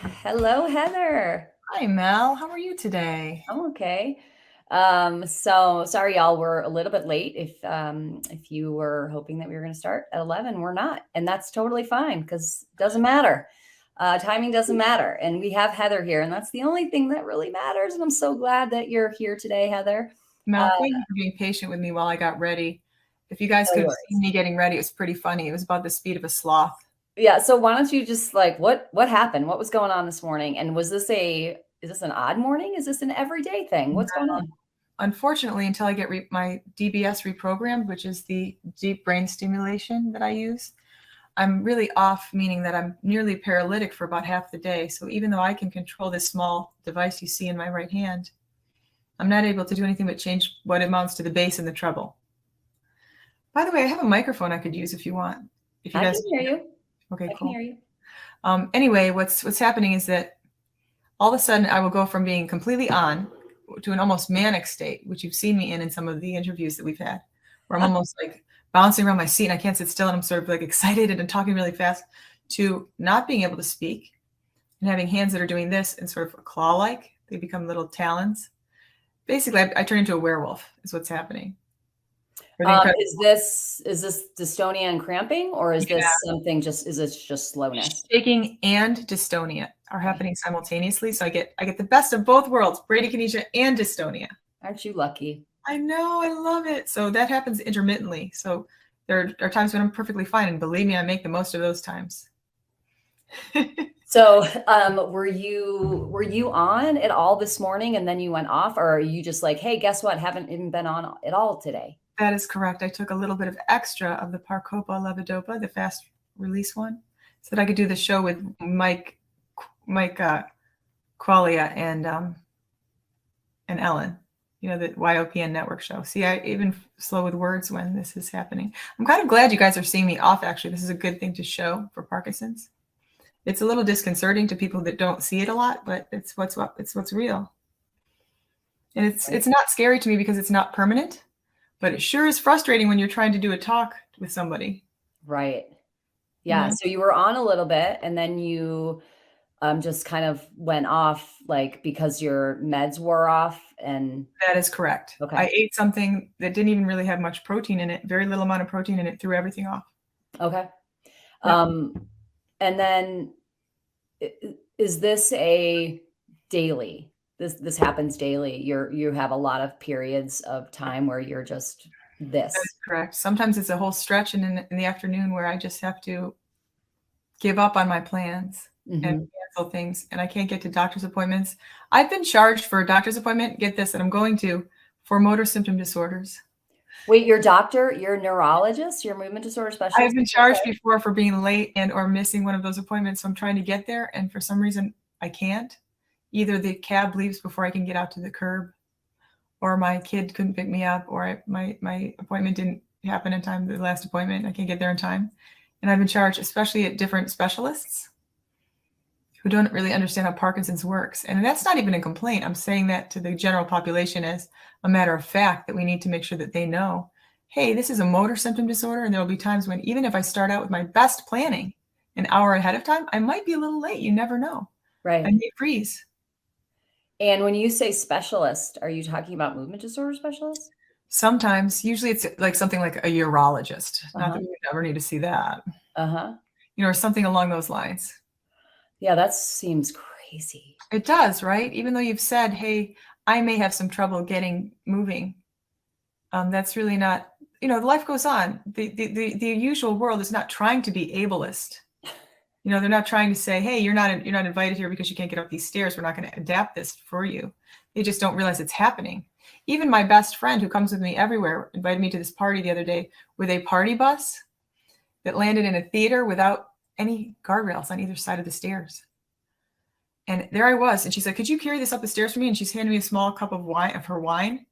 Hello, Heather. Hi, Mel. How are you today? I'm okay. So sorry, y'all. We're a little bit late. If you were hoping that we were going to start at 11, we're not, and that's totally fine because it doesn't matter. Timing doesn't matter, and we have Heather here, and that's the only thing that really matters. And I'm so glad that you're here today, Heather. Uh, Mel, thank you for being patient with me while I got ready. If you guys no could have seen worries. me getting ready, it was pretty funny. It was about the speed of a sloth. Yeah. So why don't you just like what happened? What was going on this morning? And is this an odd morning? Is this an everyday thing? What's going on? Unfortunately, until I get my DBS reprogrammed, which is the Deep Brain Stimulation that I use, I'm really off, meaning that I'm nearly paralytic for about half the day. So even though I can control this small device you see in my right hand, I'm not able to do anything but change what amounts to the bass and the treble. By the way, I have a microphone I could use if you want. If you I guys, can hear you. okay, I can cool. hear you. Anyway, what's happening is that all of a sudden I will go from being completely on to an almost manic state, which you've seen me in some of the interviews that we've had, where I'm almost like bouncing around my seat and I can't sit still and I'm sort of like excited and I'm talking really fast, to not being able to speak and having hands that are doing this and sort of claw-like. They become little talons. Basically, I turn into a werewolf is what's happening. For the incredible, Is this dystonia and cramping, or is yeah, this something is this just slowness? shaking and dystonia are happening simultaneously. So I get the best of both worlds, bradykinesia and dystonia. Aren't you lucky? I know, I love it. So that happens intermittently. So there are times when I'm perfectly fine, and believe me, I make the most of those times. So, were you on at all this morning and then you went off, or are you just like, hey, guess what? Haven't even been on at all today? That is correct. I took a little bit of extra of the Parcopa levodopa, the fast release one, so that I could do the show with Mike Qualia and Ellen. You know, the YOPN network show. See, I even slow with words when this is happening. I'm kind of glad you guys are seeing me off, actually. This is a good thing to show for Parkinson's. It's a little disconcerting to people that don't see it a lot, but it's what's real. And it's not scary to me because it's not permanent, but it sure is frustrating when you're trying to do a talk with somebody. Right. Yeah. Yeah, So you were on a little bit and then you just kind of went off, like, because your meds wore off. And that is correct. okay. I ate something that didn't even really have much protein in it, very little amount of protein, and it threw everything off. Okay. Yeah. And then is this a daily? This happens daily. You have a lot of periods of time where you're just That this. is correct. Sometimes it's a whole stretch in the afternoon where I just have to give up on my plans and Mhm. cancel things, and I can't get to doctor's appointments. I've been charged for a doctor's appointment, get this, that I'm going to, for motor symptom disorders. Wait, your doctor, your neurologist, your movement disorder I've specialist? been charged before for being late and or missing one of those appointments, so I'm trying to get there, and for some reason I can't. Either the cab leaves before I can get out to the curb, or my kid couldn't pick me up, or my appointment didn't happen in time, the last appointment. I can't get there in time. And I've been charged, especially at different specialists who don't really understand how Parkinson's works. And that's not even a complaint. I'm saying that to the general population as a matter of fact, that we need to make sure that they know, hey, this is a motor symptom disorder. And there will be times when, even if I start out with my best planning an hour ahead of time, I might be a little late. You never know. I Right. may freeze. And when you say specialist, are you talking about movement disorder specialist? Sometimes, usually it's like something like a urologist. Not Uh-huh. that we would ever need to see that, Uh-huh. or something along those lines. Yeah, that seems crazy. It does, right? Even though you've said, hey, I may have some trouble getting moving. That's really not, life goes on. The usual world is not trying to be ableist. They're not trying to say, hey, you're not invited here because you can't get up these stairs. We're not going to adapt this for you. They just don't realize it's happening. Even my best friend, who comes with me everywhere, invited me to this party the other day with a party bus that landed in a theater without any guardrails on either side of the stairs. And there I was, and she said, could you carry this up the stairs for me? And she's handing me a small cup of her wine.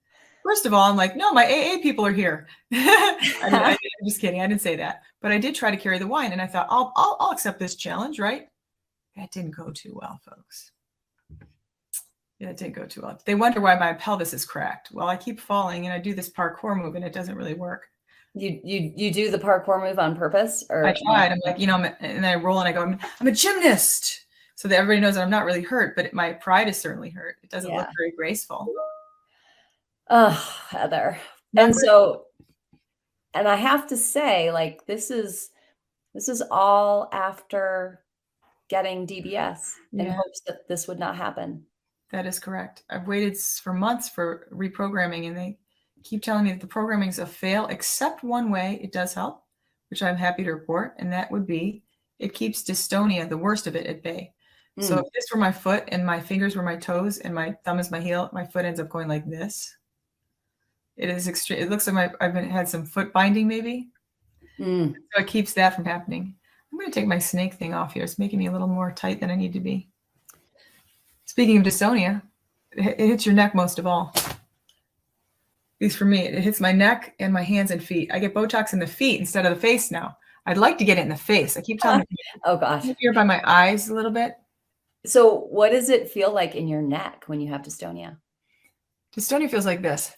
First of all, I'm like, no, my AA people are here. I'm just kidding. I didn't say that, but I did try to carry the wine, and I thought, I'll accept this challenge, right? That didn't go too well, folks. Yeah, it didn't go too well. They wonder why my pelvis is cracked. Well, I keep falling, and I do this parkour move, and it doesn't really work. You do the parkour move on purpose, or I tried. I'm like, and I roll, and I go, I'm a gymnast. so that everybody knows that I'm not really hurt, but my pride is certainly hurt. It doesn't look Yeah. very graceful. Oh, Heather. Not And great. so, and I have to say, like, this is all after getting DBS in Yeah, hopes that this would not happen. that is correct. I've waited for months for reprogramming, and they keep telling me that the programming is a fail, except one way it does help, which I'm happy to report, and that would be it keeps dystonia, the worst of it, at bay. So if this were my foot and my fingers were my toes and my thumb is my heel, my foot ends up going like this. It is extreme. It looks like I've had some foot binding maybe. So it keeps that from happening. I'm going to take my snake thing off here. It's making me a little more tight than I need to be. Speaking of dystonia, it hits your neck most of all. At least for me, it hits my neck and my hands and feet. I get Botox in the feet instead of the face now. I'd like to get it in the face. I keep telling you. Oh gosh. Here by my eyes a little bit. So what does it feel like in your neck when you have dystonia? Dystonia feels like this.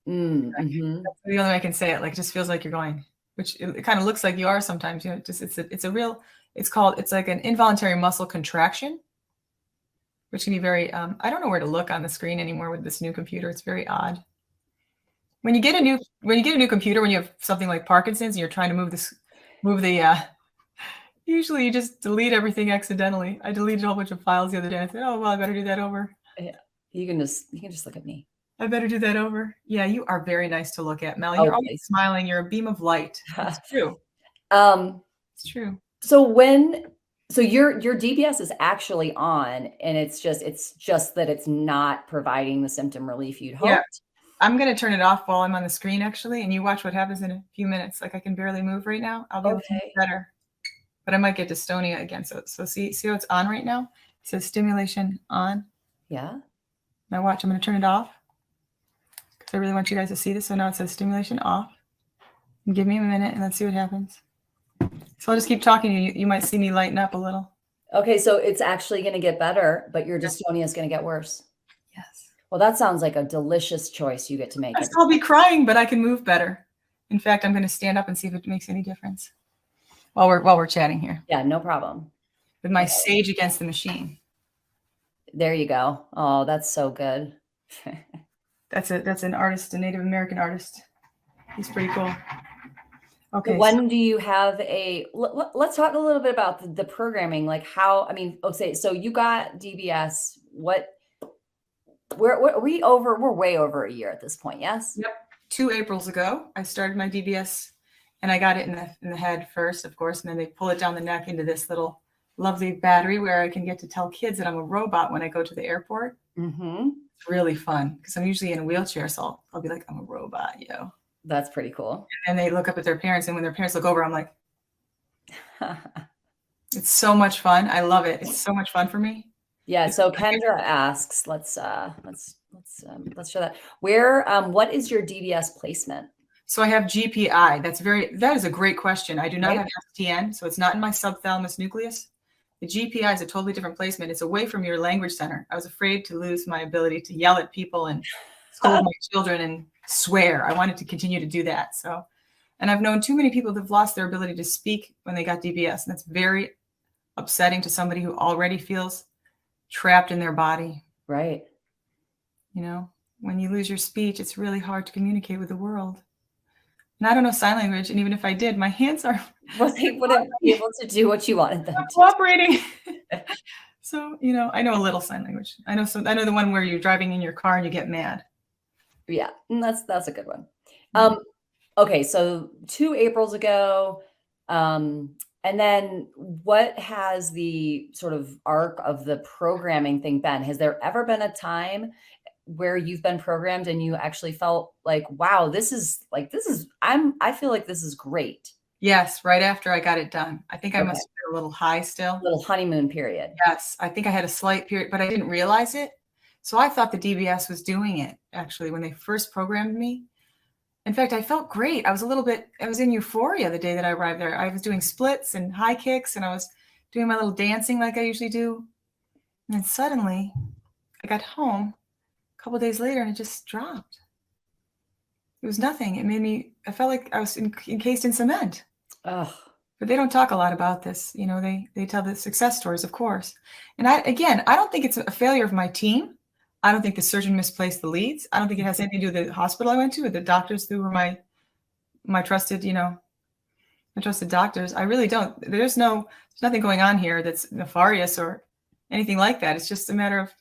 Mm-hmm. That's the only way I can say it. Like, it just feels like you're going, which it kind of looks like you are sometimes. You know, it's like an involuntary muscle contraction, which can be very. I don't know where to look on the screen anymore with this new computer. It's very odd. When you get a new computer, when you have something like Parkinson's and you're trying to move the. Usually, you just delete everything accidentally. I deleted a whole bunch of files the other day. I said, "Oh well, I better do that over." Yeah. You can just look at me. I better do that over. Yeah, you are very nice to look at, Mel. Oh, You're always please. smiling. You're a beam of light. It's true. It's true. So your DBS is actually on, and it's just that it's not providing the symptom relief you'd hoped. Yeah. I'm going to turn it off while I'm on the screen, actually, and you watch what happens in a few minutes. Like, I can barely move right now. I'll be able to move better, but I might get dystonia again. So see how it's on right now? It says stimulation on. Yeah. Now watch. I'm going to turn it off because I really want you guys to see this. So now it says stimulation off. And give me a minute and let's see what happens. So I'll just keep talking to you. You might see me lighten up a little. Okay, so it's actually going to get better, but your dystonia is going to get worse. Yes. Well, that sounds like a delicious choice you get to make. I'll be crying, but I can move better. In fact, I'm going to stand up and see if it makes any difference while we're chatting here. Yeah, no problem. With my sage against the machine. There you go. Oh, that's so good. That's an artist, a Native American artist. He's pretty cool. Okay. When do you have let's talk a little bit about the programming, like how, I mean, so you got DBS, we're way over a year at this point. Yes. Yep. 2 Aprils ago, I started my DBS and I got it in the head first, of course. And then they pull it down the neck into this little lovely battery where I can get to tell kids that I'm a robot when I go to the airport. Mm-hmm. It's really fun because I'm usually in a wheelchair. So I'll be like, I'm a robot, yo. That's pretty cool. And they look up at their parents, and when their parents look over, I'm like, it's so much fun. I love it. It's so much fun for me. Yeah. So Kendra asks, let's show that. What is your DBS placement? So I have GPI. That is a great question. I do not have STN, so it's not in my subthalamus nucleus. The GPI is a totally different placement. It's away from your language center. I was afraid to lose my ability to yell at people and scold my children and swear. I wanted to continue to do that. So, and I've known too many people that have lost their ability to speak when they got DBS. And that's very upsetting to somebody who already feels trapped in their body. Right. You know, when you lose your speech, it's really hard to communicate with the world. And I don't know sign language. And even if I did, my hands are. Well, they wouldn't be able to do what you wanted them to. Cooperating. So, you know, I know a little sign language. I know the one where you're driving in your car and you get mad. Yeah, and that's a good one. Okay, so 2 Aprils ago, and then what has the sort of arc of the programming thing been? Has there ever been a time where you've been programmed and you actually felt like, wow, I feel like this is great? Yes, right after I got it done. I think I must have been a little high still. A little honeymoon period. Yes, I think I had a slight period, but I didn't realize it. So I thought the DBS was doing it, actually, when they first programmed me. In fact, I felt great. I was in euphoria the day that I arrived there. I was doing splits and high kicks, and I was doing my little dancing like I usually do. And then suddenly, I got home a couple of days later, and it just dropped. It was nothing. I felt like I was encased in cement. Oh. But they don't talk a lot about this. You know, they tell the success stories, of course. And I don't think it's a failure of my team. I don't think the surgeon misplaced the leads. I don't think it has anything to do with the hospital I went to or the doctors who were my trusted, my trusted doctors. I really don't. There's nothing going on here that's nefarious or anything like that. It's just a matter of, it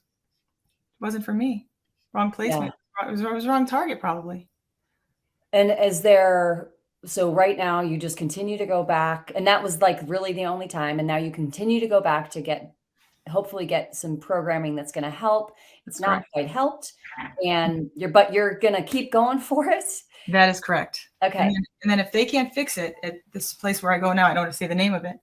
wasn't for me. Wrong placement. Yeah. It was wrong target, probably. And so right now you just continue to go back, and that was like really the only time. And now you continue to go back to hopefully get some programming that's going to help. It's not quite helped, and you're going to keep going for it. That is correct. Okay. And then if they can't fix it at this place where I go now, I don't want to say the name of it,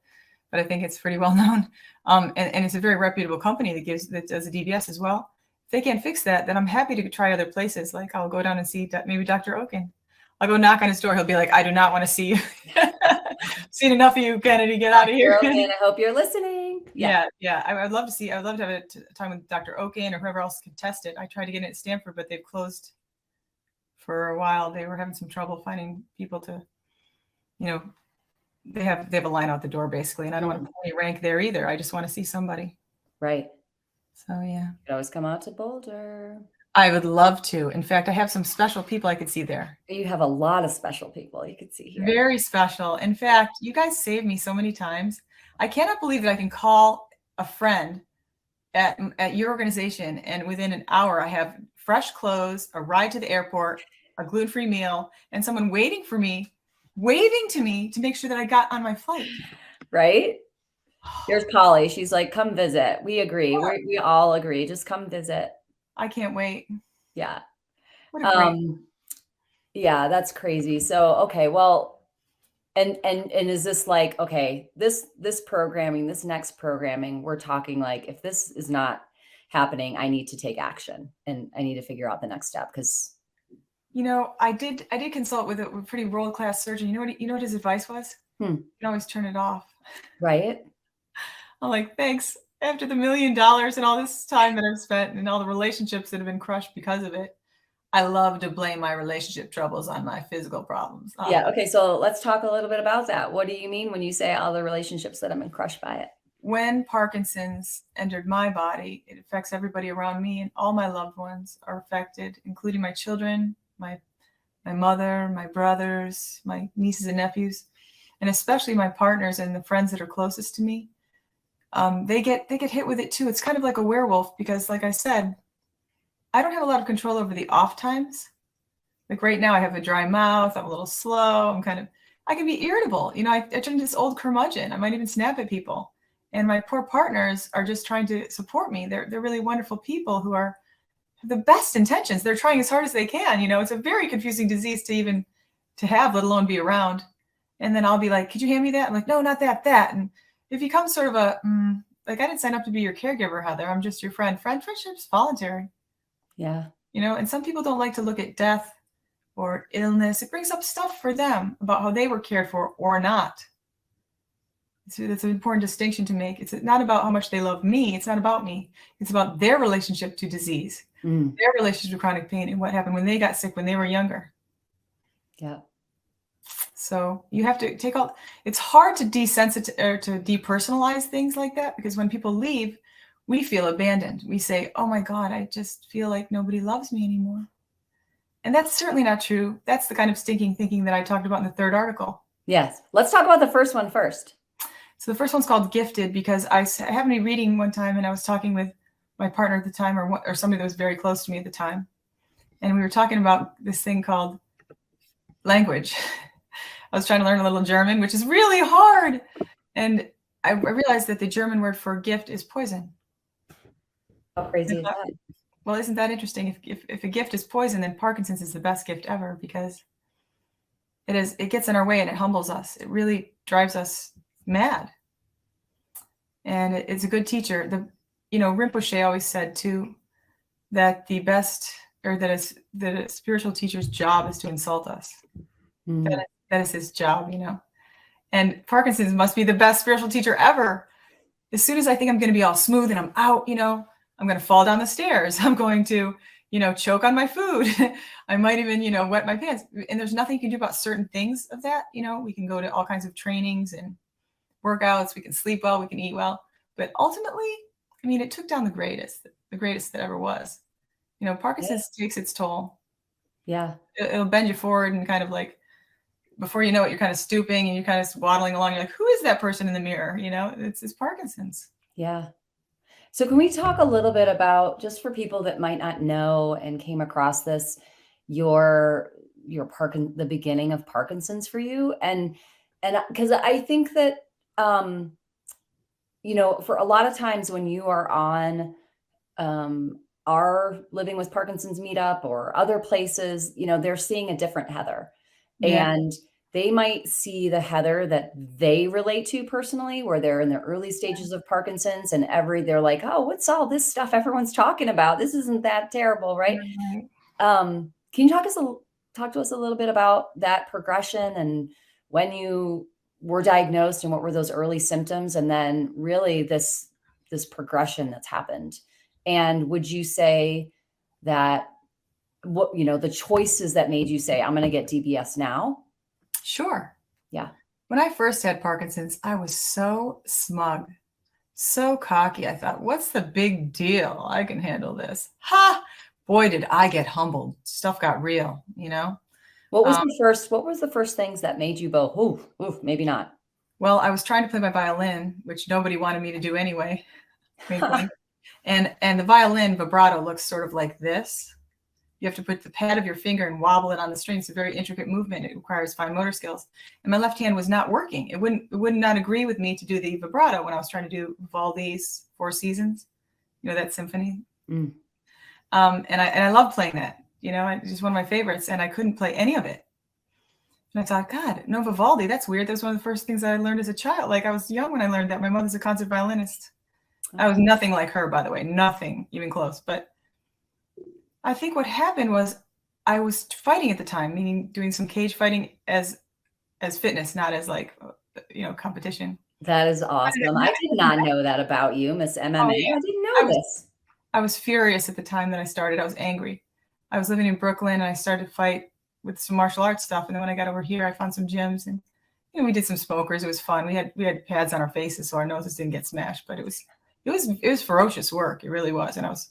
but I think it's pretty well known. And it's a very reputable company that does the DBS as well. If they can't fix that, then I'm happy to try other places. Like I'll go down and see maybe Dr. Oken. I'll go knock on his door. He'll be like, I do not want to see you. Seen enough of you, Kennedy. Get out of here. Oken, I hope you're listening. Yeah. I'd love to have a time with Dr. Oken or whoever else can test it. I tried to get it at Stanford, but they've closed for a while. They were having some trouble finding people to, they have a line out the door basically, and I don't want to put any rank there either. I just want to see somebody. Right. So yeah. You could always come out to Boulder. I would love to. In fact, I have some special people I could see there. You have a lot of special people you could see here. Very special. In fact, you guys saved me so many times. I cannot believe that I can call a friend at your organization, and within an hour I have fresh clothes, a ride to the airport, a gluten-free meal, and someone waiting for me, waving to me to make sure that I got on my flight. Right? There's Polly. She's like, come visit. We agree. Yeah. We all agree. Just come visit. I can't wait. Yeah. Yeah, that's crazy. So, okay. Well, and is this like, okay, this programming, this next programming, we're talking like, if this is not happening, I need to take action and I need to figure out the next step. Cause I did consult with a pretty world-class surgeon. You know what his advice was? You can always turn it off. Right. I'm like, thanks. After the $1 million and all this time that I've spent and all the relationships that have been crushed because of it, I love to blame my relationship troubles on my physical problems. Yeah. Okay. So let's talk a little bit about that. What do you mean when you say all the relationships that have been crushed by it? When Parkinson's entered my body, it affects everybody around me, and all my loved ones are affected, including my children, my mother, my brothers, my nieces and nephews, and especially my partners and the friends that are closest to me. They get hit with it too. It's kind of like a werewolf because, like I said, I don't have a lot of control over the off times. Like right now I have a dry mouth. I'm a little slow. I can be irritable. I turn into this old curmudgeon. I might even snap at people. And my poor partners are just trying to support me. They're really wonderful people who have the best intentions. They're trying as hard as they can. It's a very confusing disease to have, let alone be around. And then I'll be like, could you hand me that? I'm like, no, not that. And it becomes sort of like, I didn't sign up to be your caregiver, Heather. I'm just your friend. Friendship's voluntary. Yeah. And some people don't like to look at death or illness. It brings up stuff for them about how they were cared for or not. That's an important distinction to make. It's not about how much they love me. It's not about me. It's about their relationship to disease, their relationship to chronic pain, and what happened when they got sick when they were younger. Yeah. So you have to it's hard to desensitize or to depersonalize things like that, because when people leave, we feel abandoned. We say, oh my God, I just feel like nobody loves me anymore. And that's certainly not true. That's the kind of stinking thinking that I talked about in the third article. Yes. Let's talk about the first one first. So the first one's called Gifted, because I happened to be reading one time and I was talking with my partner at the time, or somebody that was very close to me at the time. And we were talking about this thing called language. I was trying to learn a little German, which is really hard. And I realized that the German word for gift is poison. How crazy is that? Well, isn't that interesting? If a gift is poison, then Parkinson's is the best gift ever, because it gets in our way and it humbles us. It really drives us mad. And it's a good teacher. Rinpoche always said too, that that a spiritual teacher's job is to insult us. That is his job, And Parkinson's must be the best spiritual teacher ever. As soon as I think I'm going to be all smooth and I'm out, I'm going to fall down the stairs. I'm going to, choke on my food. I might even, wet my pants. And there's nothing you can do about certain things of that. We can go to all kinds of trainings and workouts, we can sleep well, we can eat well. But ultimately, I mean, it took down the greatest that ever was. Parkinson's takes its toll. Yeah. It'll bend you forward and kind of like, before you know it, you're kind of stooping and you're kind of waddling along. You're like, who is that person in the mirror? It's Parkinson's. Yeah. So can we talk a little bit about, just for people that might not know and came across this, your the beginning of Parkinson's for you? And because I think that, for a lot of times when you are on our Living with Parkinson's meetup or other places, they're seeing a different Heather. Yeah. And they might see the Heather that they relate to personally, where they're in the early stages of Parkinson's, and they're like, oh, what's all this stuff everyone's talking about? This isn't that terrible, right? Can you talk to us a little bit about that progression and when you were diagnosed and what were those early symptoms, and then really this progression that's happened? And would you say that the choices that made you say, I'm going to get DBS now? Sure. Yeah. When I first had Parkinson's, I was so smug, so cocky. I thought, what's the big deal? I can handle this. Ha! Boy, did I get humbled. Stuff got real, What was the first things that made you go, ooh, maybe not? Well, I was trying to play my violin, which nobody wanted me to do anyway. And the violin vibrato looks sort of like this. You have to put the pad of your finger and wobble it on the string. It's a very intricate movement. It requires fine motor skills. And my left hand was not working. It would not agree with me to do the vibrato when I was trying to do Vivaldi's Four Seasons. That symphony. And I love playing that. It's just one of my favorites. And I couldn't play any of it. And I thought, God, no Vivaldi. That's weird. That was one of the first things I learned as a child. Like, I was young when I learned that. My mother's a concert violinist. I was nothing like her, by the way. Nothing even close. But I think what happened was I was fighting at the time, meaning doing some cage fighting as fitness, not as competition. That is awesome. I did not know that about you, Miss MMA. Oh, yeah. I didn't know this. I was furious at the time that I started. I was angry. I was living in Brooklyn and I started to fight with some martial arts stuff. And then when I got over here, I found some gyms and we did some smokers. It was fun. We had pads on our faces so our noses didn't get smashed, but it was ferocious work. It really was. And I was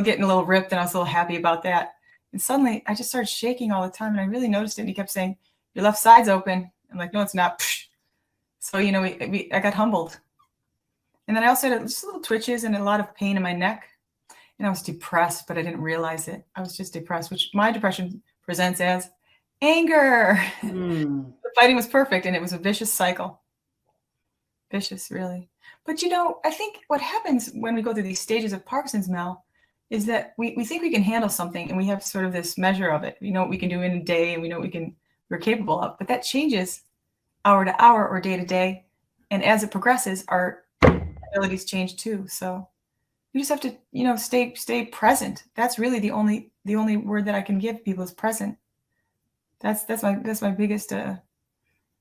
getting a little ripped, and I was a little happy about that. And suddenly I just started shaking all the time, and I really noticed it. And he kept saying, your left side's open. I'm like, no, it's not. So, I got humbled. And then I also had just little twitches and a lot of pain in my neck. And I was depressed, but I didn't realize it. I was just depressed, which my depression presents as anger. The fighting was perfect, and it was a vicious cycle. Vicious, really. But, I think what happens when we go through these stages of Parkinson's, Mel, is that we think we can handle something, and we have sort of this measure of it. We know what we can do in a day, and we know what we're capable of. But that changes hour to hour or day to day. And as it progresses, our abilities change too. So we just have to, stay present. That's really the only word that I can give people is present. That's my biggest.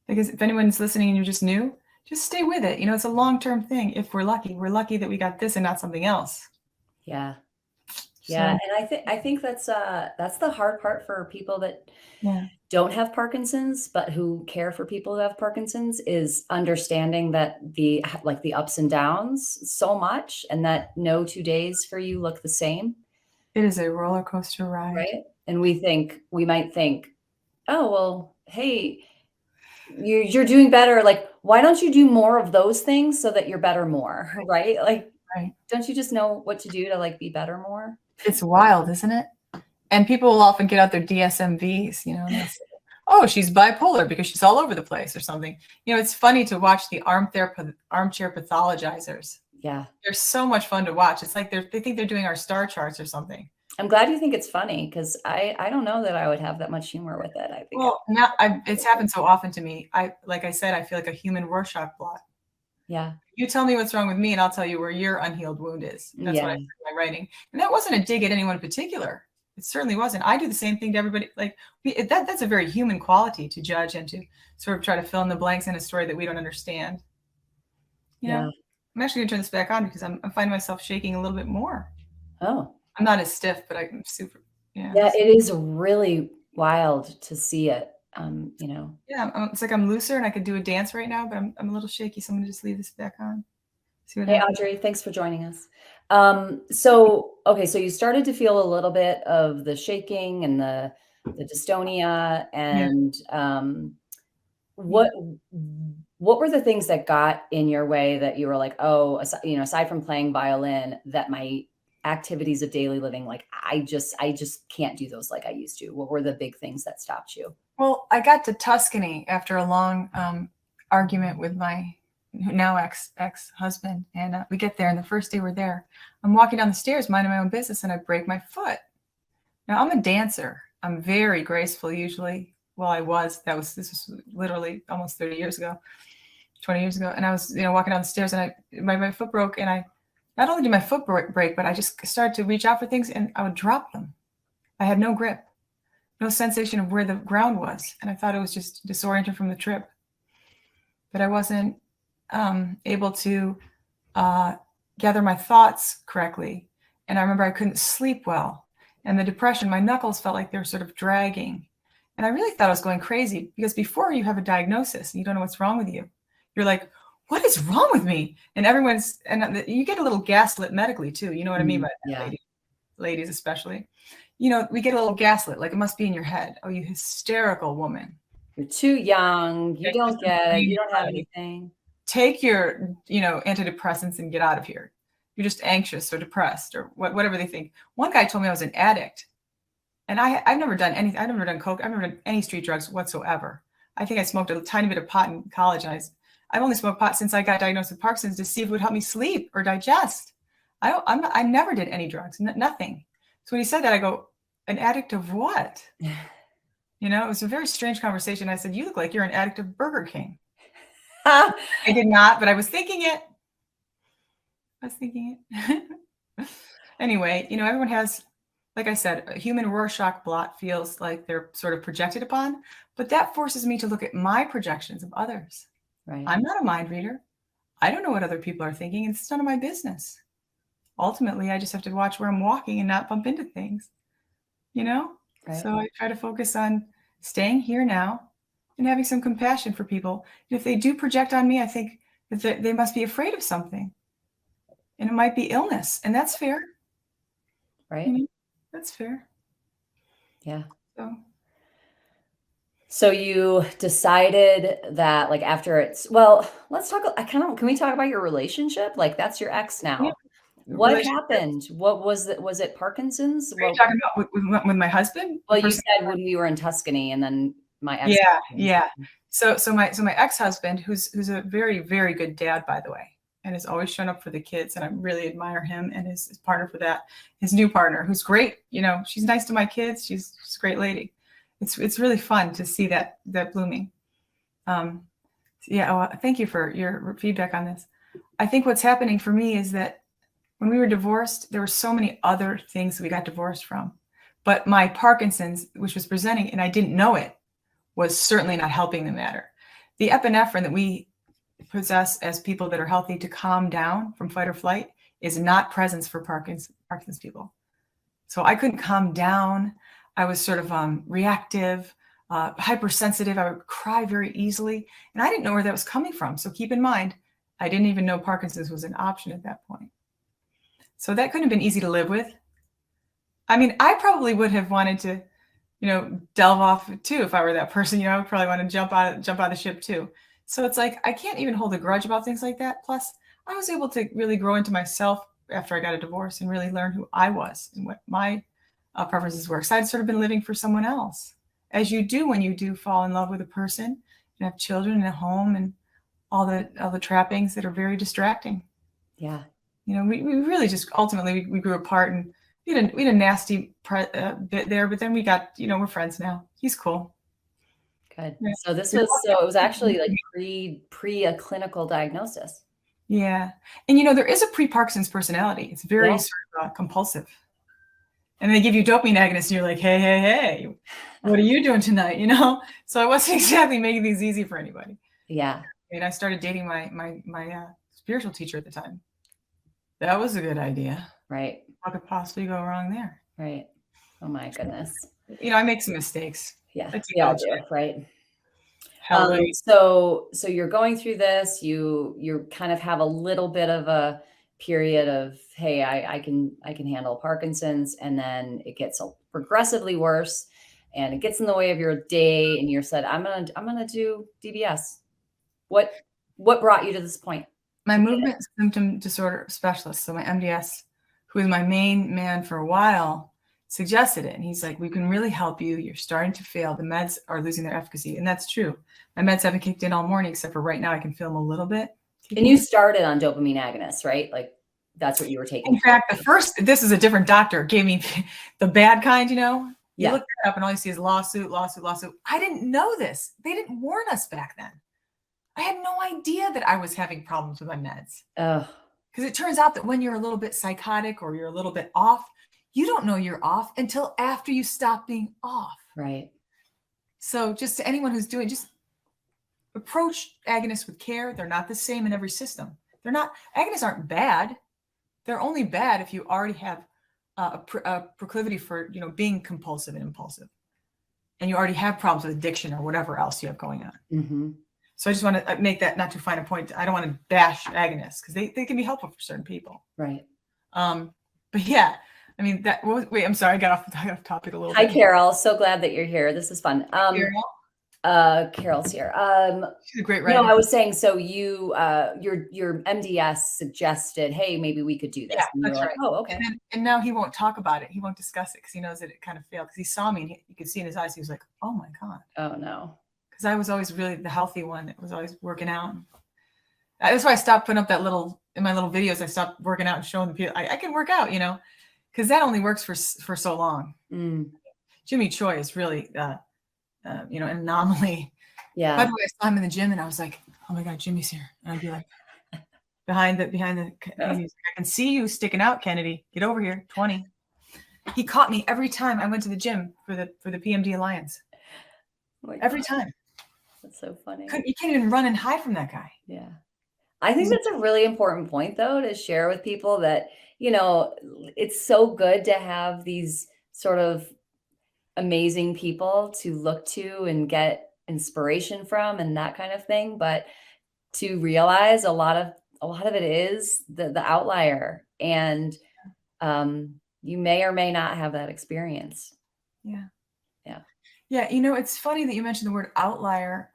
Because if anyone's listening and you're just new, just stay with it. It's a long-term thing. If we're lucky that we got this and not something else. Yeah. Yeah. And I think that's the hard part for people that don't have Parkinson's, but who care for people who have Parkinson's, is understanding that the ups and downs so much, and that no 2 days for you look the same. It is a roller coaster ride. Right. And we might think, oh, well, hey, you're doing better. Like, why don't you do more of those things so that you're better more? Right. Like, don't you just know what to do to be better more? It's wild, isn't it? And people will often get out their DSMVs, and they'll say, oh, she's bipolar because she's all over the place or something. It's funny to watch the armchair pathologizers. Yeah. They're so much fun to watch. It's like they think they're doing our star charts or something. I'm glad you think it's funny, because I don't know that I would have that much humor with it. I think. Well, it's happened so often to me. Like I said, I feel like a human Rorschach blot. Yeah. You tell me what's wrong with me, and I'll tell you where your unhealed wound is. That's what I said in my writing. And that wasn't a dig at anyone in particular. It certainly wasn't. I do the same thing to everybody. That's a very human quality, to judge and to sort of try to fill in the blanks in a story that we don't understand. I'm actually gonna turn this back on because I'm finding myself shaking a little bit more. Oh. I'm not as stiff, but I'm super. Yeah. Yeah, it is really wild to see it. You know. Yeah, it's like I'm looser and I could do a dance right now, but I'm a little shaky. So I'm gonna just leave this back on. See what Hey, happens. Audrey, thanks for joining us. Okay, so you started to feel a little bit of the shaking and the dystonia, Yeah, and yeah. what were the things that got in your way that you were like, oh, aside from playing violin, that my activities of daily living, like I just can't do those like I used to. What were the big things that stopped you? Well, I got to Tuscany after a long argument with my now ex husband, and we get there, and the first day we're there, I'm walking down the stairs, minding my own business, and I break my foot. Now I'm a dancer. I'm very graceful usually. Well, I was. This was literally almost 30 years ago, 20 years ago, and I was walking down the stairs, and my foot broke, and I not only did my foot break, but I just started to reach out for things, and I would drop them. I had no grip, no sensation of where the ground was, and I thought it was just disoriented from the trip. But I wasn't able to gather my thoughts correctly, and I remember I couldn't sleep well, and the depression, my knuckles felt like they were sort of dragging, and I really thought I was going crazy because before you have a diagnosis and you don't know what's wrong with you, you're like, what is wrong with me? And you get a little gaslit medically too. You know what I mean by that, Yeah. ladies especially. We get a little gaslit, like it must be in your head. Oh, you hysterical woman. You're too young. You You're don't just get it. complaining You don't have about it. anything. Take your, antidepressants and get out of here. You're just anxious or depressed or whatever they think. One guy told me I was an addict. And I've never done anything. I've never done coke. I've never done any street drugs whatsoever. I think I smoked a tiny bit of pot in college, and I've only smoked pot since I got diagnosed with Parkinson's to see if it would help me sleep or digest. I never did any drugs, nothing. So when he said that, I go, an addict of what? It was a very strange conversation. I said, you look like you're an addict of Burger King. I did not, but I was thinking it. Anyway, everyone has, like I said, a human Rorschach blot feels like they're sort of projected upon, but that forces me to look at my projections of others. Right. I'm not a mind reader. I don't know what other people are thinking, and it's none of my business. Ultimately, I just have to watch where I'm walking and not bump into things, Right. So I try to focus on staying here now and having some compassion for people. If they do project on me, I think that they must be afraid of something. And it might be illness, and that's fair. Right. That's fair. Yeah. So So you decided that, like, let's talk. Can we talk about your relationship? Like, that's your ex yeah, now. What relationship. happened? What was it? Was it Parkinson's? Are you talking about with my husband? The Well, you person. said when we were in Tuscany, and then my ex. Yeah, yeah. So my ex-husband, who's a very, very good dad, by the way, and has always shown up for the kids, and I really admire him and his partner for that. His new partner, who's great. She's nice to my kids. She's a great lady. It's really fun to see that blooming. Yeah. Oh, thank you for your feedback on this. I think what's happening for me is that when we were divorced, there were so many other things that we got divorced from. But my Parkinson's, which was presenting, and I didn't know it, was certainly not helping the matter. The epinephrine that we possess as people that are healthy to calm down from fight or flight is not present for Parkinson's people. So I couldn't calm down. I was sort of reactive, hypersensitive. I would cry very easily. And I didn't know where that was coming from. So keep in mind, I didn't even know Parkinson's was an option at that point. So that couldn't have been easy to live with. I mean, I probably would have wanted to, delve off too if I were that person. I would probably want to jump out of the ship too. So it's like I can't even hold a grudge about things like that. Plus, I was able to really grow into myself after I got a divorce and really learn who I was and what my preferences were. So I'd sort of been living for someone else, as you do when you do fall in love with a person and have children and a home and all the trappings that are very distracting. Yeah. We really just ultimately we grew apart, and we had a nasty bit there, but then we got, we're friends now. He's cool. Good. Yeah. So it was actually like pre a clinical diagnosis. Yeah. And there is a pre-Parkinson's personality. It's very sort of compulsive. And they give you dopamine agonists and you're like, hey, what are you doing tonight? So I wasn't exactly making these easy for anybody. Yeah. And I started dating my spiritual teacher at the time. That was a good idea. Right. What could possibly go wrong there? Right. Oh my goodness. I make some mistakes. Yeah, Let's we all do, right? Hallelujah. So you're going through this, you kind of have a little bit of a period of, hey, I can handle Parkinson's, and then it gets progressively worse, and it gets in the way of your day, and you said, I'm gonna do DBS. What brought you to this point? My movement symptom disorder specialist, so my MDS, who was my main man for a while, suggested it. And he's like, we can really help you. You're starting to fail. The meds are losing their efficacy. And that's true. My meds haven't kicked in all morning, except for right now, I can feel them a little bit. And you started on dopamine agonists, right? Like that's what you were taking. In fact, this is a different doctor, gave me the bad kind, You look that up and all you see is lawsuit, lawsuit, lawsuit. I didn't know this. They didn't warn us back then. I had no idea that I was having problems with my meds. Because it turns out that when you're a little bit psychotic or you're a little bit off, you don't know you're off until after you stop being off. Right. So just to anyone who's doing, just approach agonists with care. They're not the same in every system. Agonists aren't bad. They're only bad if you already have a proclivity for, being compulsive and impulsive. And you already have problems with addiction or whatever else you have going on. Mm-hmm. So I just want to make that, not too fine a point. I don't want to bash agonists because they can be helpful for certain people. Right. But yeah, I mean, wait, I'm sorry. I got off topic a little bit. Hi, Carol. So glad that you're here. This is fun. Carol's here. She's a great writer. I was saying, so you, your MDS suggested, hey, maybe we could do this. Yeah, and that's right. Oh, okay. And now he won't talk about it. He won't discuss it because he knows that it kind of failed. Because he saw me and you could see in his eyes, he was like, oh my God. Oh no. Because I was always really the healthy one that was always working out. That's why I stopped putting up in my little videos. I stopped working out and showing the people I can work out, because that only works for so long. Jimmy Choi is really, an anomaly. Yeah. By the way, I saw him in the gym and I was like, oh my God, Jimmy's here. And I'd be like, behind the, I can see you sticking out, Kennedy. Get over here, 20. He caught me every time I went to the gym for the PMD Alliance. Every time. That's so funny. You can't even run and hide from that guy. Yeah. I think that's a really important point, though, to share with people that, it's so good to have these sort of amazing people to look to and get inspiration from and that kind of thing. But to realize a lot of it is the outlier, and you may or may not have that experience. Yeah. Yeah. Yeah. It's funny that you mentioned the word outlier.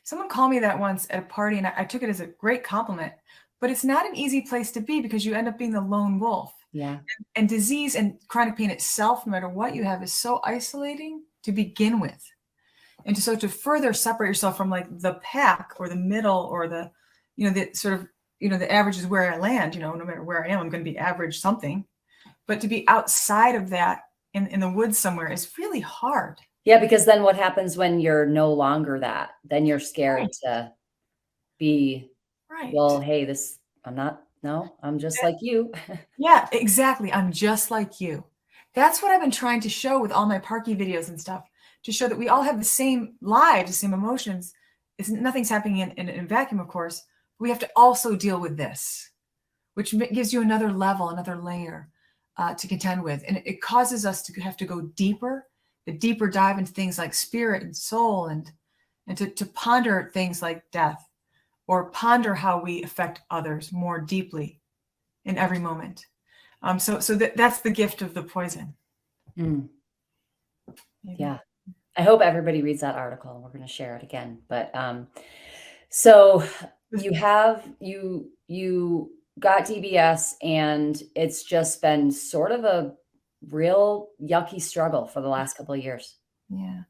Someone called me that once at a party and I took it as a great compliment, but it's not an easy place to be because you end up being the lone wolf. Yeah. And disease and chronic pain itself, no matter what you have, is so isolating to begin with. And to further separate yourself from like the pack or the middle or the, the sort of, the average is where I land, no matter where I am, I'm going to be average something. But to be outside of that in the woods somewhere is really hard. Yeah, because then what happens when you're no longer that? Then you're scared to be, right. Well, hey, I'm just like you. Yeah, exactly. I'm just like you. That's what I've been trying to show with all my Parky videos and stuff, to show that we all have the same lives, the same emotions. Nothing's happening in a vacuum, of course. We have to also deal with this, which gives you another level, another layer to contend with. And it causes us to have to go deeper, the deeper dive into things like spirit and soul, and to ponder things like death, or ponder how we affect others more deeply in every moment. So that's the gift of the poison. Yeah. I hope everybody reads that article. We're going to share it again. But so you got DBS, and it's just been sort of a real yucky struggle for the last couple of years. Yeah.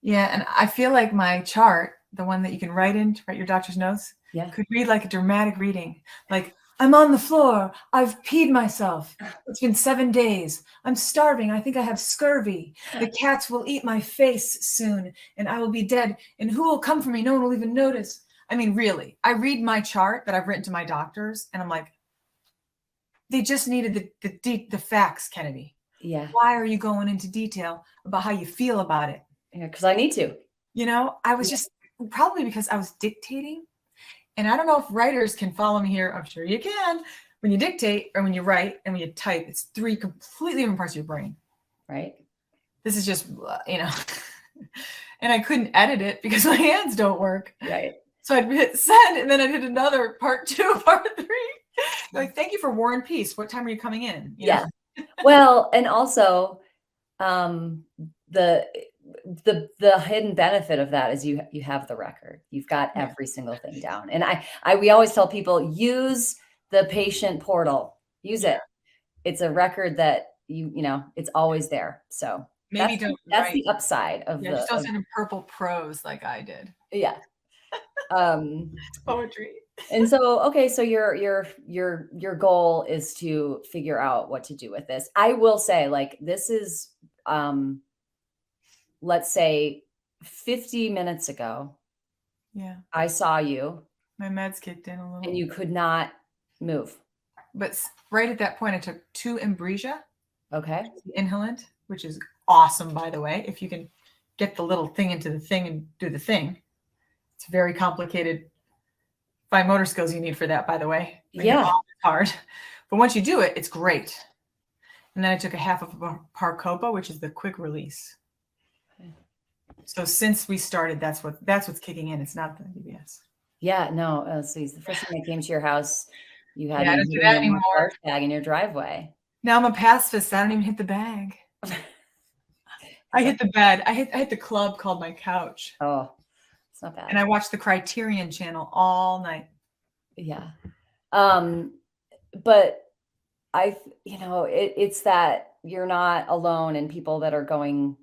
Yeah. And I feel like my chart, the one that you can write your doctor's notes, could read like a dramatic reading. Like, I'm on the floor. I've peed myself. It's been 7 days. I'm starving. I think I have scurvy. The cats will eat my face soon, and I will be dead. And who will come for me? No one will even notice. I mean, really, I read my chart that I've written to my doctors, and I'm like, they just needed the facts, Kennedy. Yeah. Why are you going into detail about how you feel about it? Yeah, because I need to. I was just probably because I was dictating. And I don't know if writers can follow me here. I'm sure you can. When you dictate or when you write and when you type, it's 3 completely different parts of your brain. Right. this is just, and I couldn't edit it because my hands don't work. Right. So I'd hit send, and then I'd hit another part 2, part 3. Like, thank you for War and Peace. What time are you coming in? Yeah. Well, and also the hidden benefit of that is you have the record. You've got every single thing down. And we always tell people, use the patient portal. Use it. It's a record that it's always there. So maybe that's the upside of just don't send him purple prose like I did. Yeah. Poetry. And so, okay, so your goal is to figure out what to do with this. I will say, like, this is, let's say 50 minutes ago. Yeah. I saw you. My meds kicked in a little. And you could not move. But right at that point, I took 2 Ambrosia. Okay. Inhalant, which is awesome, by the way. If you can get the little thing into the thing and do the thing. It's very complicated. Fine motor skills you need for that, by the way. Yeah. It's hard. But once you do it, it's great. And then I took a half of a Parcopa, which is the quick release. Okay. So since we started, that's what's kicking in. It's not the DBS. Yeah, no. So the first time I came to your house, you had I don't do that anymore. Bag in your driveway. Now I'm a pacifist. I don't even hit the bag. I hit the bed. I hit the club called my couch. Oh, it's not bad. And I watched the Criterion channel all night. Yeah. But it's that you're not alone, and people that are going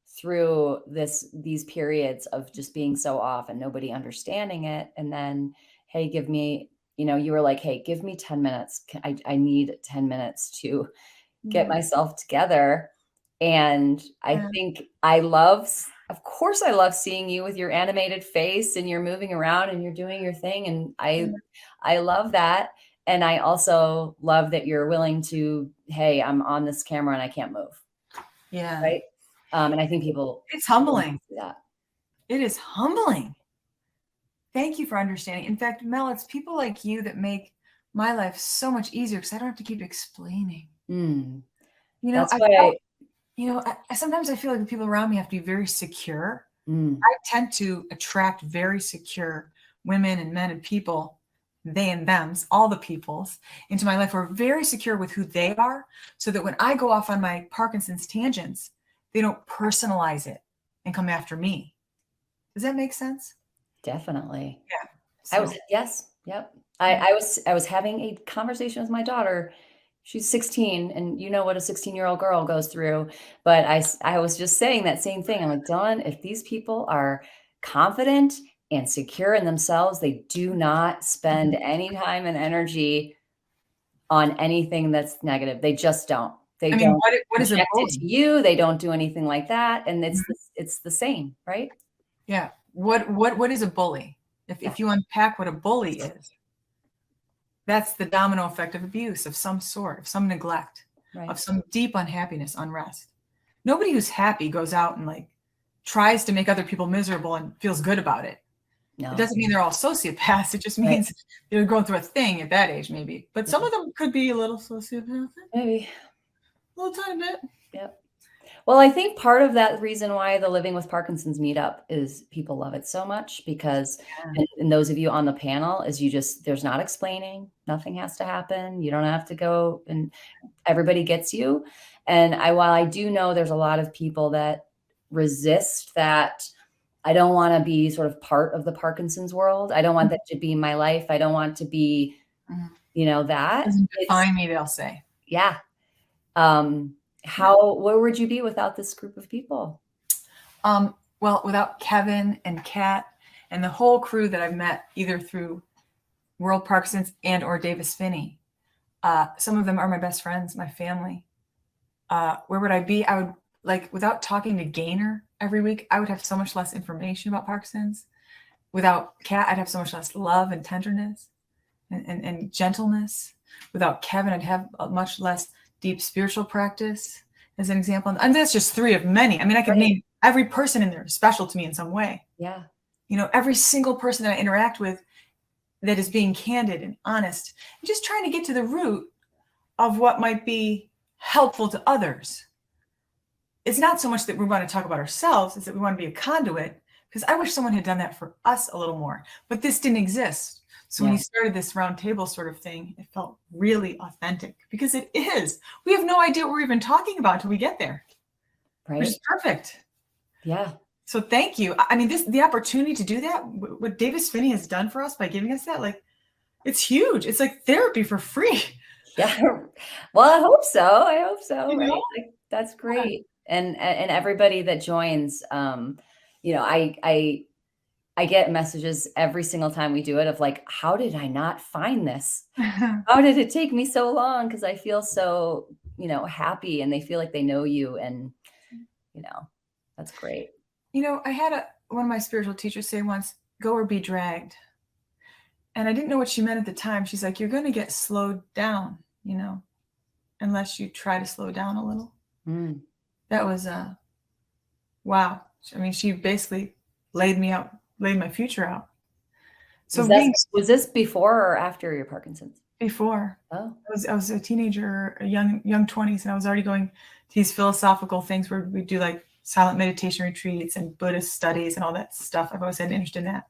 through these periods of just being so off and nobody understanding it. And then, hey, give me, you were like, hey, give me 10 minutes. I need 10 minutes to get myself together. And I think of course I love seeing you with your animated face and you're moving around and you're doing your thing. And I love that. And I also love that you're willing to, hey, I'm on this camera and I can't move. Yeah. Right. And I think it's humbling. Yeah. It is humbling. Thank you for understanding. In fact, Mel, it's people like you that make my life so much easier because I don't have to keep explaining. That's why sometimes I feel like the people around me have to be very secure. I tend to attract very secure women and men and people, they and thems, all the peoples into my life who are very secure with who they are, so that when I go off on my Parkinson's tangents, they don't personalize it and come after me. Does that make sense? Definitely. Yeah. Yep. I was having a conversation with my daughter. She's 16, and you know what a 16-year-old girl goes through. But I was just saying that same thing. I'm like, Dawn, if these people are confident and secure in themselves, they do not spend any time and energy on anything that's negative. They just don't. Don't what is it to you? They don't do anything like that. And it's the same, right? Yeah. What is a bully? If you unpack what a bully is, that's the domino effect of abuse of some sort, of some neglect, of some deep unhappiness, unrest. Nobody who's happy goes out and tries to make other people miserable and feels good about it. No. It doesn't mean they're all sociopaths. It just means they're going through a thing at that age, maybe. But some of them could be a little sociopathic. Maybe. A little tiny bit. Yep. Well, I think part of that reason why the Living with Parkinson's meetup is people love it so much because, and those of you on the panel, is there's not explaining, nothing has to happen. You don't have to go, and everybody gets you. And while I do know there's a lot of people that resist that, I don't want to be sort of part of the Parkinson's world. I don't want that to be my life. I don't want to be, that. Doesn't define me, they'll say. Yeah. Where would you be without this group of people? Well, without Kevin and Kat and the whole crew that I've met either through World Parkinson's and or Davis Phinney. Some of them are my best friends, my family. Where would I be? I would without talking to Gaynor every week, I would have so much less information about Parkinson's. Without Kat, I'd have so much less love and tenderness and gentleness. Without Kevin, I'd have a much less deep spiritual practice, as an example. And that's just 3 of many. I mean, I could name every person in there special to me in some way. Yeah. Every single person that I interact with that is being candid and honest, and just trying to get to the root of what might be helpful to others. it's not so much that we want to talk about ourselves, it's that we want to be a conduit, because I wish someone had done that for us a little more, but this didn't exist. So when you started this round table sort of thing, it felt really authentic, because it is. We have no idea what we're even talking about until we get there, right? Which is perfect. Yeah. So thank you. I mean, the opportunity to do that, what Davis Phinney has done for us by giving us that, like, it's huge. It's like therapy for free. Yeah. Well, I hope so. You Right? know? Like, that's great. And everybody that joins, you know, I get messages every single time we do it of like, how did I not find this? How did it take me so long? Because I feel so, you know, happy, and they feel like they know you, and, you know, that's great. You know, I had one of my spiritual teachers say once, go or be dragged. And I didn't know what she meant at the time. She's like, you're going to get slowed down, you know, unless you try to slow down a little. That was, wow. I mean, she basically laid my future out. So was this before or after your Parkinson's? Before. Oh. I was a teenager, a young 20s, and I was already going to these philosophical things where we do like silent meditation retreats and Buddhist studies and all that stuff. I've always had an interest in that.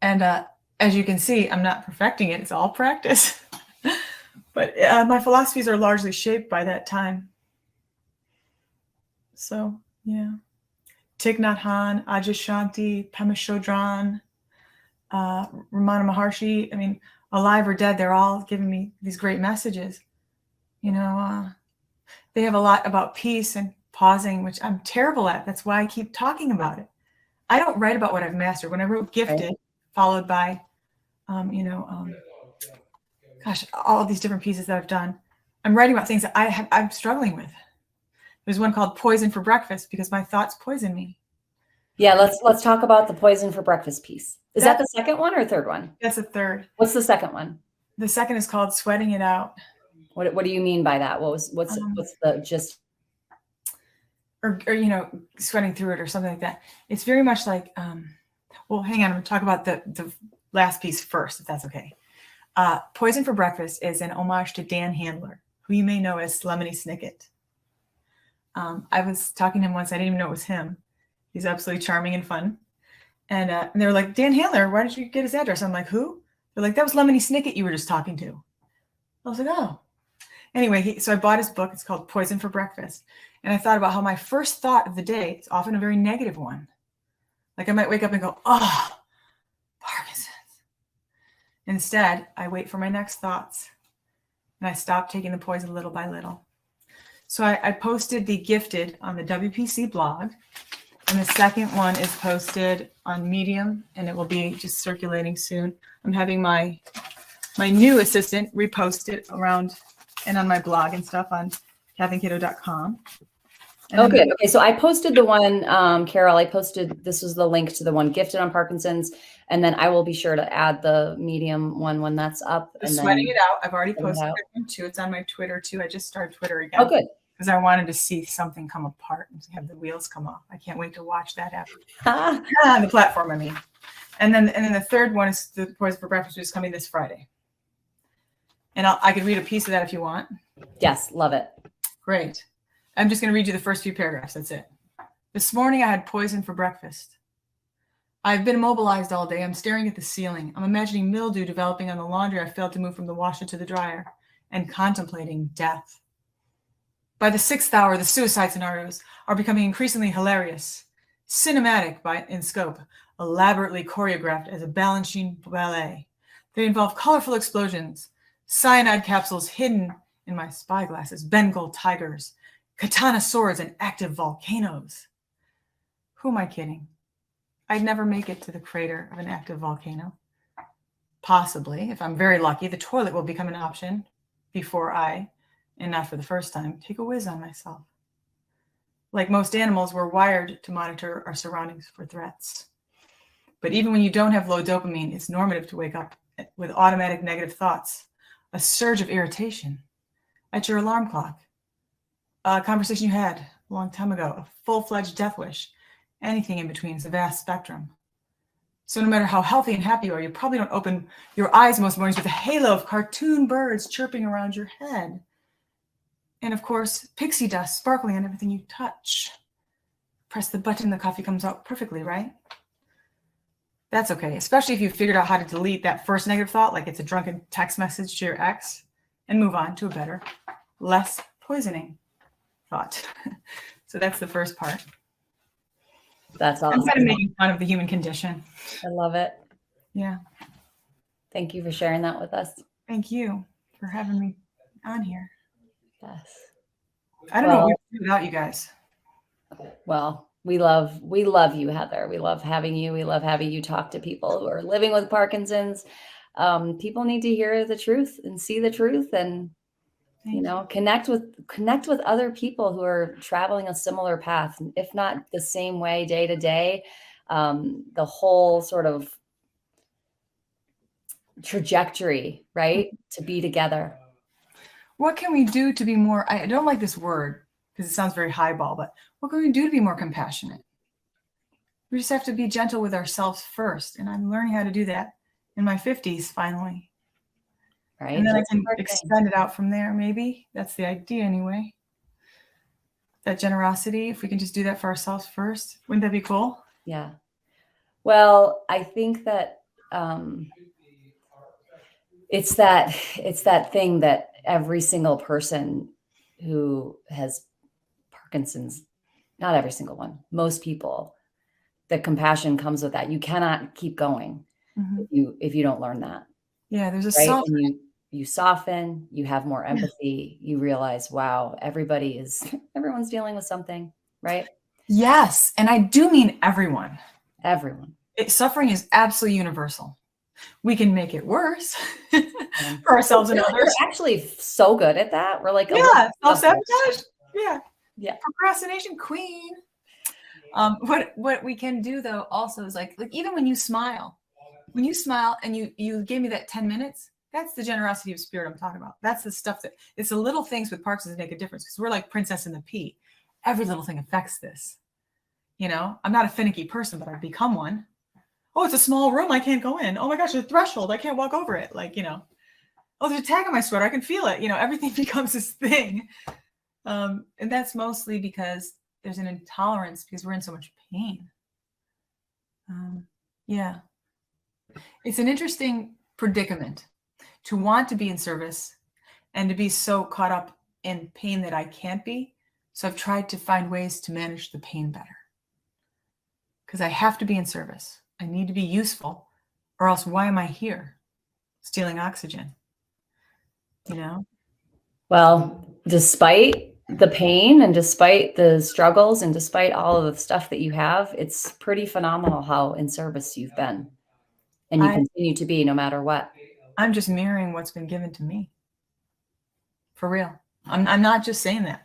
And as you can see, I'm not perfecting it. It's all practice. But my philosophies are largely shaped by that time. So, yeah. Thich Nhat Hanh, Adyashanti, Pema Chodron, Ramana Maharshi. I mean, alive or dead, they're all giving me these great messages. You know, they have a lot about peace and pausing, which I'm terrible at. That's why I keep talking about it. I don't write about what I've mastered. When I wrote Gifted, followed by, gosh, all these different pieces that I've done, I'm writing about things that I'm struggling with. There's one called Poison for Breakfast, because my thoughts poison me. Yeah, let's talk about the Poison for Breakfast piece. Is that the second one or third one? That's the third. What's the second one? The second is called Sweating It Out. What do you mean by that? What's the gist? Or you know, sweating through it or something like that. It's very much like, well, hang on, I'm going to talk about the last piece first, if that's okay. Poison for Breakfast is an homage to Dan Handler, who you may know as Lemony Snicket. I was talking to him once. I didn't even know it was him. He's absolutely charming and fun. And they were like, Dan Handler, why did you get his address? I'm like, who? They're like, that was Lemony Snicket you were just talking to. I was like, oh. Anyway, so I bought his book. It's called Poison for Breakfast. And I thought about how my first thought of the day is often a very negative one. Like I might wake up and go, oh, Parkinson's. Instead, I wait for my next thoughts. And I stop taking the poison little by little. So I posted the Gifted on the WPC blog. And the second one is posted on Medium, and it will be just circulating soon. I'm having my new assistant repost it around and on my blog and stuff on kathykiddo.com. Oh, good. Okay, so I posted the one, Carol, this was the link to the one Gifted on Parkinson's, and then I will be sure to add the Medium one when that's up. And Sweating It Out, I've already posted that one too. It's on my Twitter too. I just started Twitter again. Oh, good. Because I wanted to see something come apart and have the wheels come off. I can't wait to watch that happen. The platform, I mean. And then the third one is the Poison for Breakfast, which is coming this Friday. And I could read a piece of that if you want. Yes, love it. Great. I'm just going to read you the first few paragraphs. That's it. This morning I had poison for breakfast. I've been immobilized all day. I'm staring at the ceiling. I'm imagining mildew developing on the laundry I failed to move from the washer to the dryer, and contemplating death. By the 6th hour, the suicide scenarios are becoming increasingly hilarious, cinematic in scope, elaborately choreographed as a balancing ballet. They involve colorful explosions, cyanide capsules hidden in my spyglasses, Bengal tigers, katana swords, and active volcanoes. Who am I kidding? I'd never make it to the crater of an active volcano. Possibly, if I'm very lucky, the toilet will become an option before I, and not for the first time, take a whiz on myself. Like most animals, we're wired to monitor our surroundings for threats. But even when you don't have low dopamine, it's normative to wake up with automatic negative thoughts, a surge of irritation at your alarm clock, a conversation you had a long time ago, a full-fledged death wish, anything in between. Is a vast spectrum. So no matter how healthy and happy you are, you probably don't open your eyes most mornings with a halo of cartoon birds chirping around your head. And of course, pixie dust sparkling on everything you touch. Press the button, the coffee comes out perfectly, right? That's okay, especially if you figured out how to delete that first negative thought, like it's a drunken text message to your ex, and move on to a better, less poisoning thought. So that's the first part. That's awesome. I'm kind of making fun of the human condition. I love it. Yeah. Thank you for sharing that with us. Thank you for having me on here. Yes. I don't know what we'd do without you guys. Well, we love you, Heather. We love having you. We love having you talk to people who are living with Parkinson's. People need to hear the truth and see the truth, and connect with other people who are traveling a similar path, if not the same way day to day. The whole sort of trajectory, right? To be together. What can we do to be more, I don't like this word because it sounds very highball, but what can we do to be more compassionate? We just have to be gentle with ourselves first. And I'm learning how to do that in my 50s, finally. Right. And then I can extend it out from there, maybe. That's the idea anyway. That generosity, if we can just do that for ourselves first, wouldn't that be cool? Yeah. Well, I think that it's that thing that every single person who has Parkinson's, not every single one, most people, the compassion comes with that. You cannot keep going if you don't learn that. Yeah, there's a right. And you soften, you have more empathy, you realize, wow, everyone's dealing with something, right? Yes. And I do mean everyone. Everyone. Suffering is absolutely universal. We can make it worse for ourselves and others. We're actually so good at that. We're like, self-sabotage. Yeah. Procrastination queen. What we can do though also is like even when you smile and you gave me that 10 minutes, that's the generosity of spirit I'm talking about. That's the stuff it's the little things with Parkinson's that make a difference, because we're like Princess and the Pea. Every little thing affects this. I'm not a finicky person, but I've become one. Oh, it's a small room. I can't go in. Oh my gosh, the threshold. I can't walk over it. Oh, there's a tag on my sweater. I can feel it. Everything becomes this thing. And that's mostly because there's an intolerance because we're in so much pain. Yeah. It's an interesting predicament to want to be in service and to be so caught up in pain that I can't be. So I've tried to find ways to manage the pain better. Because I have to be in service. I need to be useful, or else why am I here stealing oxygen? Well, despite the pain and despite the struggles and despite all of the stuff that you have, it's pretty phenomenal how in service you've been, and you continue to be no matter what. I'm just mirroring what's been given to me. For real. I'm not just saying that.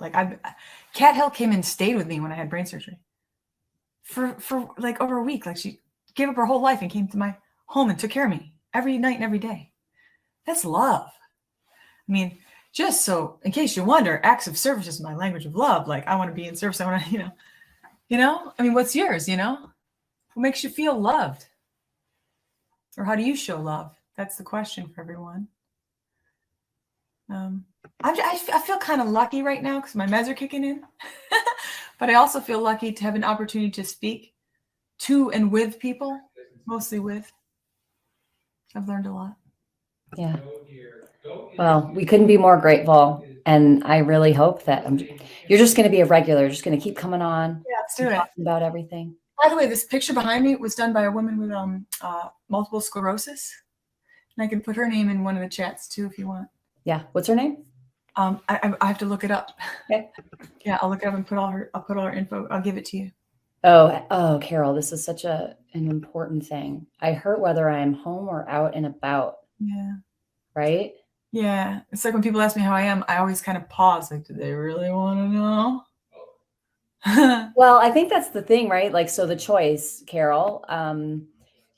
Kat Hill came and stayed with me when I had brain surgery for like over a week. She gave up her whole life and came to my home and took care of me every night and every day. That's love. I mean, just so in case you wonder, acts of service is my language of love. I want to be in service. I want to, I mean, what's yours, What makes you feel loved? Or how do you show love? That's the question for everyone. I feel kind of lucky right now because my meds are kicking in, but I also feel lucky to have an opportunity to speak to and with people, mostly with. I've learned a lot. Yeah. Well, we couldn't be more grateful. And I really hope that you're just going to be a regular, just going to keep coming on. Yeah, let's do it. Talking about everything. By the way, this picture behind me was done by a woman with multiple sclerosis. And I can put her name in one of the chats too, if you want. Yeah. What's her name? I have to look it up. Okay. Yeah, I'll look it up and I'll put all her info. I'll give it to you. Oh, Carol, this is such an important thing. I hurt whether I am home or out and about. Yeah. Right? Yeah. It's like when people ask me how I am, I always kind of pause. Do they really want to know? Well, I think that's the thing, right? So the choice, Carol,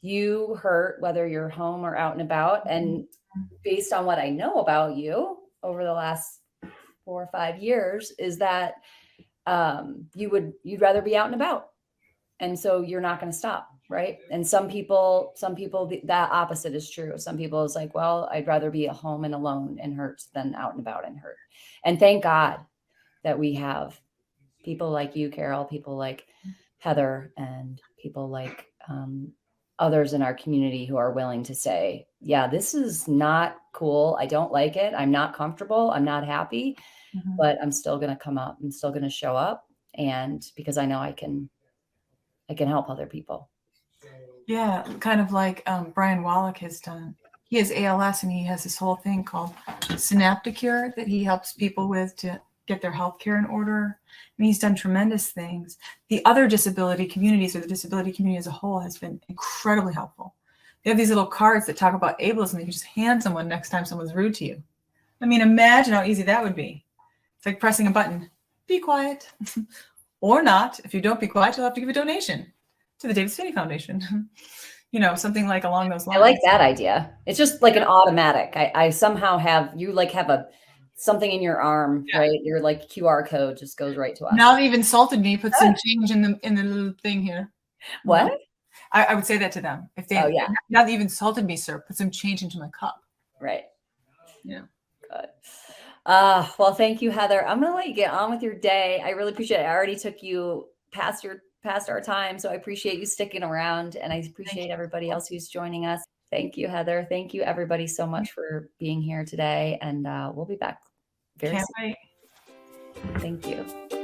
you hurt whether you're home or out and about. And based on what I know about you over the last 4 or 5 years is that you'd rather be out and about. And so you're not going to stop. right? And some people, that opposite is true. Some people is like, well, I'd rather be at home and alone and hurt than out and about and hurt. And thank God that we have people like you, Carol, people like Heather, and people like others in our community who are willing to say, yeah, this is not cool. I don't like it. I'm not comfortable. I'm not happy, but I'm still going to come up. I'm still going to show up. And because I know I can help other people. Yeah, kind of like Brian Wallach has done. He has ALS, and he has this whole thing called Synapticure that he helps people with to get their health care in order. And he's done tremendous things. The other disability communities, or the disability community as a whole, has been incredibly helpful. They have these little cards that talk about ableism that you can just hand someone next time someone's rude to you. I mean, imagine how easy that would be. It's like pressing a button. Be quiet. Or not. If you don't be quiet, you'll have to give a donation to the Davis Phinney Foundation. You know, something like along those lines. I like that idea. It's just like an automatic. I somehow have something in your arm, right? Your like QR code just goes right to us. Now they've insulted me, put some change in the little thing here. What? I would say that to them. If they now that you've insulted me, sir, put some change into my cup. Right. Yeah. Good. Well, thank you, Heather. I'm gonna let you get on with your day. I really appreciate it. I already took you past our time, so I appreciate you sticking around, and I appreciate everybody else who's joining us. Thank you, Heather. Thank you, everybody, so much for being here today, and we'll be back very soon. Can't wait. Thank you.